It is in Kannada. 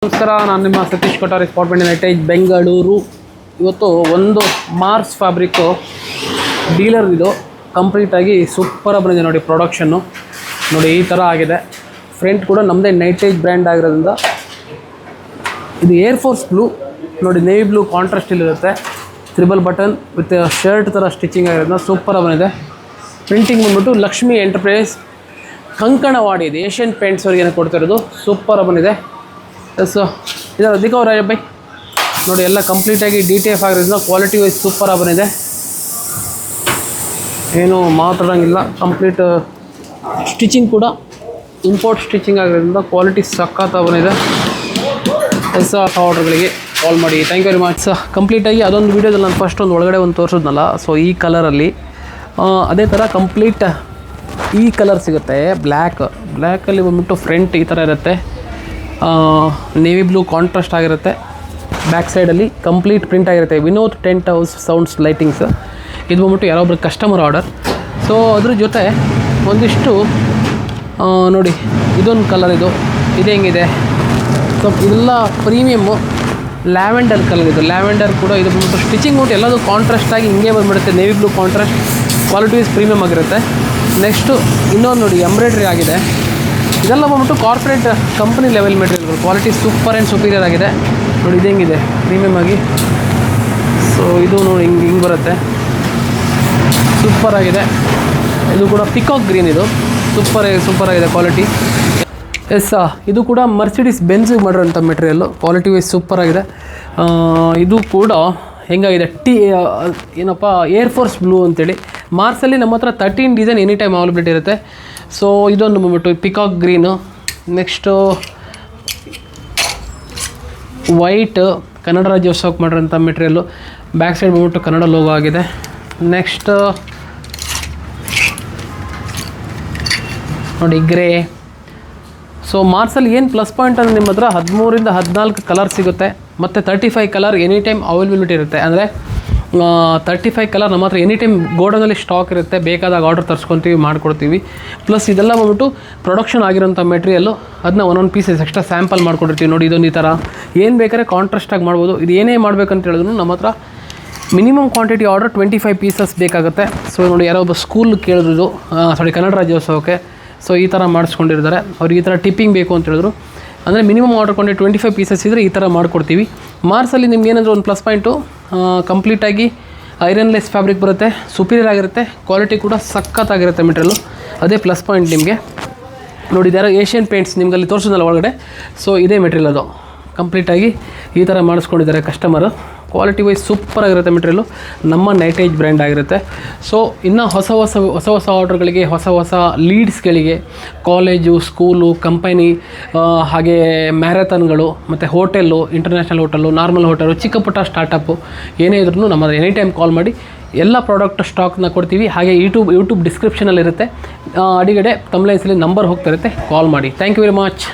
ನಮಸ್ಕಾರ, ನಾನು ನಿಮ್ಮ ಸತೀಶ್ ಕೊಠಾರಿ ಸ್ಪಾಟ್ ಬಂಡಿ ನೈಟೇಜ್ ಬೆಂಗಳೂರು. ಇವತ್ತು ಒಂದು ಮಾರ್ಸ್ ಫ್ಯಾಬ್ರಿಕ್ಕು ಡೀಲರ್ ಇದು ಕಂಪ್ಲೀಟಾಗಿ ಸೂಪರಾಗಿ ಬಂದಿದೆ ನೋಡಿ. ಪ್ರೊಡಕ್ಷನ್ನು ನೋಡಿ ಈ ಥರ ಆಗಿದೆ. ಫ್ರಂಟ್ ಕೂಡ ನಮ್ಮದೇ ನೈಟೇಜ್ ಬ್ರ್ಯಾಂಡ್ ಆಗಿರೋದ್ರಿಂದ ಇದು ಏರ್ ಫೋರ್ಸ್ ಬ್ಲೂ ನೋಡಿ, ನೇವಿ ಬ್ಲೂ ಕಾಂಟ್ರಾಸ್ಟ್ ಇಲ್ಲಿರುತ್ತೆ. ತ್ರಿಬಲ್ ಬಟನ್ ವಿತ್ ಶರ್ಟ್ ಥರ ಸ್ಟಿಚಿಂಗ್ ಆಗಿರೋದ್ರಿಂದ ಸೂಪರಾಗಿ ಬಂದಿದೆ. ಪ್ರಿಂಟಿಂಗ್ ಬಂದ್ಬಿಟ್ಟು ಲಕ್ಷ್ಮಿ ಎಂಟರ್ಪ್ರೈಸ್ ಕಂಕಣವಾಡಿ, ಇದು ಏಷ್ಯನ್ ಪೇಂಟ್ಸ್ ಅವ್ರಿಗೆ ಕೊಡ್ತಿರೋದು. ಸೂಪರಾಗಿ ಬಂದಿದೆ. ಎಸ್ ಇದರ ದಿಕ್ಕೋ ರಾಜಬ್ಬೈ ನೋಡಿ, ಎಲ್ಲ ಕಂಪ್ಲೀಟಾಗಿ DTF ಆಗಿರೋದ್ರಿಂದ ಕ್ವಾಲಿಟಿ ವೈಸ್ ಸೂಪರಾಗಿ ಬಂದಿದೆ. ಏನು ಮಾತಾಡೋಂಗಿಲ್ಲ. ಕಂಪ್ಲೀಟ್ ಸ್ಟಿಚಿಂಗ್ ಕೂಡ ಇಂಪೋರ್ಟ್ ಸ್ಟಿಚಿಂಗ್ ಆಗಿರೋದ್ರಿಂದ ಕ್ವಾಲಿಟಿ ಸಖತ್ತಾಗಿ ಬಂದಿದೆ. ಎಸ್ ಆರ್ಡರ್ಗಳಿಗೆ ಕಾಲ್ ಮಾಡಿ. Thank you very much. ಕಂಪ್ಲೀಟಾಗಿ ಅದೊಂದು ವೀಡಿಯೋದಲ್ಲಿ ನಾನು ಫಸ್ಟ್ ಒಂದು ಒಳಗಡೆ ಒಂದು ತೋರಿಸಿದ್ನಲ್ಲ, ಸೊ ಈ ಕಲರಲ್ಲಿ ಅದೇ ಥರ ಕಂಪ್ಲೀಟ್ ಈ ಕಲರ್ ಸಿಗುತ್ತೆ. ಬ್ಲ್ಯಾಕಲ್ಲಿ ಬಂದ್ಬಿಟ್ಟು ಫ್ರಂಟ್ ಈ ಥರ ಇರುತ್ತೆ, ನೇವಿ ಬ್ಲೂ ಕಾಂಟ್ರಾಸ್ಟ್ ಆಗಿರುತ್ತೆ. ಬ್ಯಾಕ್ ಸೈಡಲ್ಲಿ ಕಂಪ್ಲೀಟ್ ಪ್ರಿಂಟ್ ಆಗಿರುತ್ತೆ ವಿನೌಟ್ ಟೆಂಟ್ ಹೌಸ್ ಸೌಂಡ್ಸ್ ಲೈಟಿಂಗ್ಸ್. ಇದು ಬಂದ್ಬಿಟ್ಟು ಯಾರೊಬ್ರು ಕಸ್ಟಮರ್ ಆರ್ಡರ್. ಸೊ ಅದ್ರ ಜೊತೆ ಒಂದಿಷ್ಟು ನೋಡಿ ಇದೊಂದು ಕಲರ್, ಇದು ಹೆಂಗಿದೆ. ಸೊ ಇದೆಲ್ಲ ಪ್ರೀಮಿಯಮ್ಮು ಲ್ಯಾವೆಂಡರ್ ಕಲರ್. ಇದು ಲ್ಯಾವೆಂಡರ್ ಕೂಡ ಇದು ಬಂದ್ಬಿಟ್ಟು ಸ್ಟಿಚಿಂಗ್ ಔಟ್ ಎಲ್ಲದು ಕಾಂಟ್ರಾಸ್ಟಾಗಿ ಹಿಂಗೆ ಬಂದುಬಿಡುತ್ತೆ. Navy blue contrast quality wise premium ಆಗಿರುತ್ತೆ. ನೆಕ್ಸ್ಟು ಇನ್ನೊಂದು ನೋಡಿ ಎಂಬ್ರಾಯ್ಡ್ರಿ ಆಗಿದೆ. ಇದೆಲ್ಲ ಬಂದ್ಬಿಟ್ಟು ಕಾರ್ಪೊರೇಟ್ ಕಂಪ್ನಿ ಲೆವೆಲ್ ಮೆಟೀರಿಯಲ್ಗಳು. ಕ್ವಾಲಿಟಿ ಸೂಪರ್ ಆ್ಯಂಡ್ ಸುಪೀರಿಯರ್ ಆಗಿದೆ ನೋಡಿ. ಇದು ಹೆಂಗಿದೆ ಪ್ರೀಮಿಯಮ್ ಆಗಿ. ಸೊ ಇದು ನೋಡಿ ಹಿಂಗೆ ಬರುತ್ತೆ, ಸೂಪರ್ ಆಗಿದೆ. ಇದು ಕೂಡ ಪಿಕಾಕ್ ಗ್ರೀನ್, ಇದು ಸೂಪರ್ ಆಗಿದೆ ಕ್ವಾಲಿಟಿ. ಎಸ್ ಇದು ಕೂಡ ಮರ್ಸಿಡೀಸ್ ಬೆಂಝಿಗೆ ಮಾಡಿರೋಂಥ ಮೆಟೀರಿಯಲ್ಲು. ಕ್ವಾಲಿಟಿ ವೈಸ್ ಸೂಪರ್ ಆಗಿದೆ. ಇದು ಕೂಡ ಹೆಂಗಾಗಿದೆ ಏನಪ್ಪ ಏರ್ ಫೋರ್ಸ್ ಬ್ಲೂ ಅಂತೇಳಿ. ಮಾರ್ಸಲ್ಲಿ ನಮ್ಮ ಹತ್ರ 13 ಡಿಸೈನ್ ಎನಿ ಟೈಮ್ ಅವೈಲಬಿಲಿಟಿ ಇರುತ್ತೆ. ಸೊ ಇದೊಂದು ಬಂದ್ಬಿಟ್ಟು peacock green. Next white Kannada ರಾಜ್ಯೋತ್ಸವಕ್ಕೆ ಮಾಡಿರೋಂಥ ಮೆಟೀರಿಯಲ್ಲು. ಬ್ಯಾಕ್ ಸೈಡ್ ಬಂದ್ಬಿಟ್ಟು ಕನ್ನಡ ಲೋಗೋ ಆಗಿದೆ. ನೆಕ್ಸ್ಟ್ ನೋಡಿ ಗ್ರೇ. ಸೊ ಮಾರ್ಸಲ್ಲಿ ಏನು ಪ್ಲಸ್ ಪಾಯಿಂಟ್ ಅಂದರೆ ನಿಮ್ಮ ಹತ್ರ 13 ರಿಂದ 14 ಕಲರ್ ಸಿಗುತ್ತೆ ಮತ್ತು 35 ಕಲರ್ ಎನಿ ಟೈಮ್ ಅವೈಲಬಿಲಿಟಿ ಇರುತ್ತೆ. ಅಂದರೆ 35 ಕಲರ್ ನಮ್ಮ ಹತ್ರ ಎನಿ ಟೈಮ್ ಗೋಡೌನಲ್ಲಿ ಸ್ಟಾಕ್ ಇರುತ್ತೆ. ಬೇಕಾದಾಗ ಆರ್ಡರ್ ತರಿಸ್ಕೊತೀವಿ, ಮಾಡಿಕೊಡ್ತೀವಿ. ಪ್ಲಸ್ ಇದೆಲ್ಲ ಬಂದ್ಬಿಟ್ಟು ಪ್ರೊಡಕ್ಷನ್ ಆಗಿರೋಂಥ ಮೆಟೀರಿಯಲ್ಲು. ಅದನ್ನ ಒಂದೊಂದು ಪೀಸಸ್ ಎಕ್ಸ್ಟ್ರಾ ಸ್ಯಾಂಪಲ್ ಮಾಡ್ಕೊಂಡಿರ್ತೀವಿ ನೋಡಿ. ಇದೊಂದು ಈ ಥರ ಏನು ಬೇಕಾದ್ರೆ ಕಾಂಟ್ರಾಸ್ಟಾಗಿ ಮಾಡ್ಬೋದು. ಇದು ಏನೇ ಮಾಡಬೇಕಂತ ಹೇಳಿದ್ರು ನಮ್ಮ ಹತ್ರ ಮಿನಿಮಮ್ ಕ್ವಾಂಟಿಟಿ ಆರ್ಡರ್ 25 ಪೀಸಸ್ ಬೇಕಾಗುತ್ತೆ. ಸೊ ನೋಡಿ ಯಾರೋ ಒಬ್ಬ ಸ್ಕೂಲ್ ಕೇಳಿದ್ರು, ಕನ್ನಡ ರಾಜ್ಯೋತ್ಸವಕ್ಕೆ. ಸೊ ಈ ಥರ ಮಾಡಿಸ್ಕೊಂಡಿರ್ತಾರೆ. ಅವ್ರಿಗೆ ಈ ಥರ ಟಿಪ್ಪಿಂಗ್ ಬೇಕು ಅಂತ ಹೇಳಿದ್ರು. ಅಂದರೆ ಮಿನಿಮಮ್ ಆರ್ಡರ್ ಕೊಂಡು 25 ಪೀಸಸ್ ಇದ್ದರೆ ಈ ಥರ ಮಾಡಿಕೊಡ್ತೀವಿ. ಮಾರ್ಸಲ್ಲಿ ನಿಮ್ಗೆ ಏನಾದರೂ ಒಂದು ಪ್ಲಸ್ ಪಾಯಿಂಟು, ಕಂಪ್ಲೀಟಾಗಿ ಐರನ್ಲೆಸ್ ಫ್ಯಾಬ್ರಿಕ್ ಬರುತ್ತೆ, ಸುಪೀರಿಯರ್ ಆಗಿರುತ್ತೆ, ಕ್ವಾಲಿಟಿ ಕೂಡ ಸಖತ್ತಾಗಿರುತ್ತೆ ಮೆಟೀರಿಯಲ್ಲು. ಅದೇ ಪ್ಲಸ್ ಪಾಯಿಂಟ್ ನಿಮಗೆ. ನೋಡಿದ್ಯಾರೋ ಏಷ್ಯನ್ ಪೇಂಟ್ಸ್ ನಿಮ್ಗಲ್ಲಿ ತೋರಿಸೋದಲ್ಲ ಒಳಗಡೆ. ಸೊ ಇದೇ ಮೆಟೀರಿಯಲ್ ಅದು ಕಂಪ್ಲೀಟಾಗಿ ಈ ಥರ ಮಾಡಿಸ್ಕೊಂಡಿದ್ದಾರೆ ಕಸ್ಟಮರು. ಕ್ವಾಲಿಟಿ ವೈಸ್ ಸೂಪರಾಗಿರುತ್ತೆ ಮೆಟೀರಿಯಲ್ಲು. ನಮ್ಮ ನೈಟೇಜ್ ಬ್ರ್ಯಾಂಡ್ ಆಗಿರುತ್ತೆ. ಸೊ ಇನ್ನು ಹೊಸ ಆರ್ಡರ್ಗಳಿಗೆ, ಹೊಸ ಲೀಡ್ಸ್ಗಳಿಗೆ, ಕಾಲೇಜು, ಸ್ಕೂಲು, ಕಂಪನಿ, ಹಾಗೆ ಮ್ಯಾರಥಾನ್ಗಳು ಮತ್ತು hotel, international hotel, normal hotel, ಚಿಕ್ಕ ಪುಟ್ಟ ಸ್ಟಾರ್ಟಪ್ಪು ಏನೇ ಇದ್ರೂ ನಮ್ಮ ಎನಿ ಟೈಮ್ ಕಾಲ್ ಮಾಡಿ ಎಲ್ಲ ಪ್ರಾಡಕ್ಟ್ ಸ್ಟಾಕ್ನ ಕೊಡ್ತೀವಿ. ಹಾಗೆ ಯೂಟ್ಯೂಬ್ ಡಿಸ್ಕ್ರಿಪ್ಷನಲ್ಲಿರುತ್ತೆ, ಅಡಿಗಡೆ ತಮ್ಲೈನ್ಸಲ್ಲಿ ನಂಬರ್ ಹೋಗ್ತಿರುತ್ತೆ, ಕಾಲ್ ಮಾಡಿ. Thank you very much.